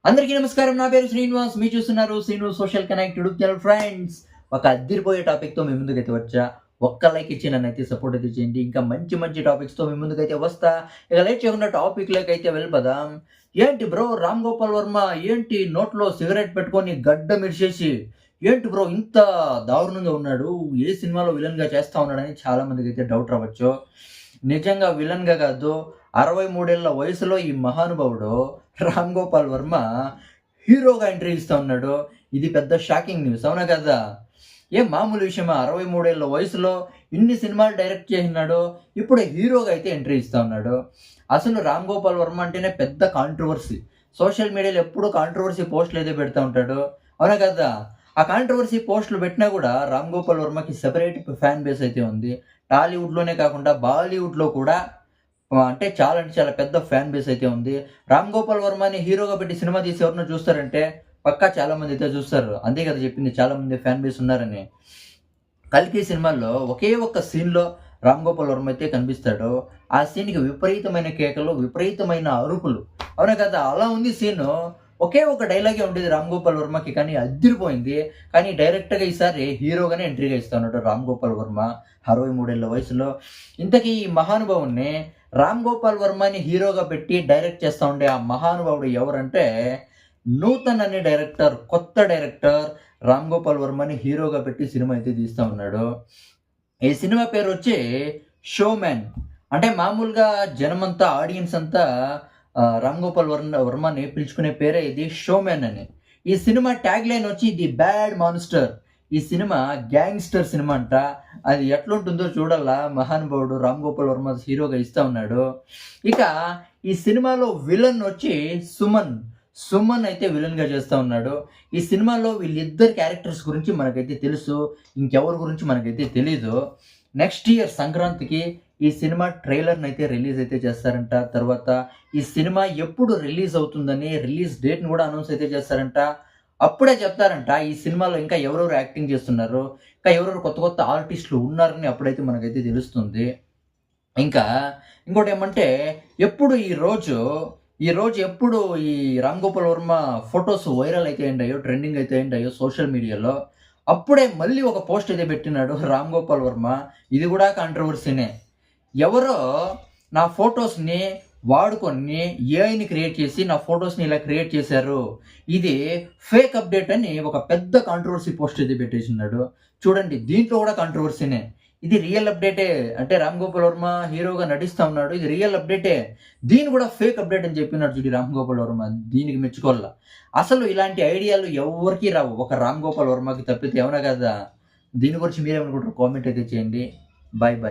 అందరికీ నమస్కారం. నా పేరు శ్రీనివాస్. మీరు చూస్తున్నారు Srinu social connect YouTube channel. Friends, ఒక అద్దిరిపోయే టాపిక్‌తో మీ ముందుకైతే వచ్చా. ఒక్క లైక్ ఇచ్చి నన్నైతే సపోర్ట్ అయితే చేయండి. ఇంకా మంచి మంచి టాపిక్స్‌తో మీ ముందుకైతే వస్తా. ఇక లేట్ చేయకుండా టాపిక్‌లోకైతే వెళ్ళిపోదాం. ఏంటి బ్రో, రామ్ గోపాల్ వర్మ ఏంటి నోట్లో సిగరెట్ పెట్టుకొని గడ్డం ఇడిచేసి ఏంటి బ్రో ఇంత దారుణంగా ఉన్నాడు? ఏ సినిమాలో విలన్‌గా చేస్తా ఉన్నాడని చాలా మందికైతే డౌట్ రావచ్చు. నిజంగా విలన్‌గా కాదు, 63 ఏళ్ల వయసులో ఈ మహానుభావుడు రామ్ గోపాల్ వర్మ హీరోగా ఎంట్రీ ఇస్తా ఉన్నాడు. ఇది పెద్ద షాకింగ్ న్యూస్, అవునా కదా? ఏం మామూలు విషయమా? 63 ఏళ్ల వయసులో ఇన్ని సినిమాలు డైరెక్ట్ చేసినాడు. ఇప్పుడు హీరోగా అయితే ఎంట్రీ ఇస్తా ఉన్నాడు. అసలు రామ్ గోపాల్ వర్మ అంటేనే పెద్ద కాంట్రవర్సీ. సోషల్ మీడియాలో ఎప్పుడూ కాంట్రవర్సీ పోస్టులు అయితే పెడతా ఉంటాడు, అవునా కదా? ఆ కాంట్రవర్సీ పోస్టులు పెట్టినా కూడా రామ్ గోపాల్ వర్మకి సెపరేట్ ఫ్యాన్ బేస్ అయితే ఉంది. టాలీవుడ్‌లోనే కాకుండా బాలీవుడ్‌లో కూడా అంటే చాలా పెద్ద ఫ్యాన్ బేస్ అయితే ఉంది. 'రామ్ గోపాల్ వర్మని' హీరోగా పెట్టి సినిమా తీసి ఎవరైనా చూస్తారంటే పక్కా చాలా మంది అయితే చూస్తారు. అంతే కదా చెప్పింది, చాలా మంది ఫ్యాన్ బేస్ ఉన్నారని. 'కల్కి' సినిమాలో ఒకే ఒక్క సీన్‌లో రామ్ గోపాల్ వర్మ అయితే కనిపిస్తాడు. ఆ సీన్‌కి విపరీతమైన కేకలు, విపరీతమైన అరుపులు, అవునా కదా? అలా ఉంది సీను. ఒకే ఒక డైలాగే ఉండేది రామ్ గోపాల్ వర్మకి, కానీ అద్దిరిపోయింది. కానీ డైరెక్ట్‌గా ఈసారి హీరోగానే ఎంట్రీగా ఇస్తా ఉన్నాడు రామ్ గోపాల్ వర్మ 63 ఏళ్ల వయసులో. ఇంతకీ ఈ మహానుభావుడిని రామ్ గోపాల్ వర్మని హీరోగా పెట్టి డైరెక్ట్ చేస్తా ఉండే ఆ మహానుభావుడు ఎవరంటే, నూతన్ అనే డైరెక్టర్, కొత్త డైరెక్టర్ రామ్ గోపాల్ వర్మని హీరోగా పెట్టి సినిమా అయితే తీస్తా ఉన్నాడు. ఈ సినిమా పేరొచ్చి 'షోమ్యాన్'. అంటే మామూలుగా జనమంతా, ఆడియన్స్ అంతా రామ్ గోపాల్ వర్మని పిలుచుకునే పేరే ఇది 'షోమ్యాన్' అని. ఈ సినిమా ట్యాగ్ లైన్ వచ్చి 'ది బ్యాడ్ మాన్‌స్టర్'. ఈ సినిమా గ్యాంగ్‌స్టర్ సినిమా అంట. అది ఎట్లుంటుందో చూడాలా. మహానుభావుడు రామ్ గోపాల్ వర్మ హీరోగా ఇస్తా ఉన్నాడు. ఇక ఈ సినిమాలో విలన్ వచ్చి సుమన్. సుమన్ అయితే విలన్‌గా చేస్తా ఉన్నాడు. ఈ సినిమాలో వీళ్ళిద్దరి క్యారెక్టర్స్ గురించి మనకైతే తెలుసు. ఇంకెవరి గురించి మనకైతే తెలీదు. నెక్స్ట్ ఇయర్ సంక్రాంతికి ఈ సినిమా ట్రైలర్‌నైతే రిలీజ్ అయితే చేస్తారంట. తర్వాత ఈ సినిమా ఎప్పుడు రిలీజ్ అవుతుందని రిలీజ్ డేట్‌ని కూడా అనౌన్స్ అయితే చేస్తారంట. అప్పుడే చెప్తారంట ఈ సినిమాలో ఇంకా ఎవరెవరు యాక్టింగ్ చేస్తున్నారు, ఇంకా ఎవరెవరు కొత్త కొత్త ఆర్టిస్టులు ఉన్నారని అప్పుడైతే మనకైతే తెలుస్తుంది. ఇంకా ఇంకోటేమంటే, ఎప్పుడు ఈ రోజు ఎప్పుడు ఈ రామ్ గోపాల్ వర్మ ఫోటోస్ వైరల్ అయితే అయ్యాయో, ట్రెండింగ్ అయితే అయ్యాయో సోషల్ మీడియాలో, అప్పుడే మళ్ళీ ఒక పోస్ట్ అయితే పెట్టినాడు రామ్ గోపాల్ వర్మ. ఇది కూడా కాంట్రవర్సీనే. ఎవరో నా ఫోటోస్‌ని వాడుకొని ఏఐని క్రియేట్ చేసి నా ఫోటోస్‌ని ఇలా క్రియేట్ చేశారు. ఇది ఫేక్ అప్‌డేట్ అని ఒక పెద్ద కాంట్రవర్సీ పోస్ట్ అయితే పెట్టేసున్నాడు. చూడండి, దీంట్లో కూడా కాంట్రవర్సీనే. ఇది రియల్ అప్‌డేటే. అంటే రామ్ గోపాల్ వర్మ హీరోగా నటిస్తా ఉన్నాడు. ఇది రియల్ అప్‌డేటే. దీన్ని కూడా ఫేక్ అప్‌డేట్ అని చెప్పినాడు చూడు రామ్ గోపాల్ వర్మ. దీనికి మెచ్చుకోవాల. అసలు ఇలాంటి ఐడియాలు ఎవ్వరికీ రావు, ఒక రామ్ గోపాల్ వర్మకి తప్పితే, అవునా కదా? దీని గురించి మీరేమనుకుంటారో కామెంట్ అయితే చేయండి. Bye bye.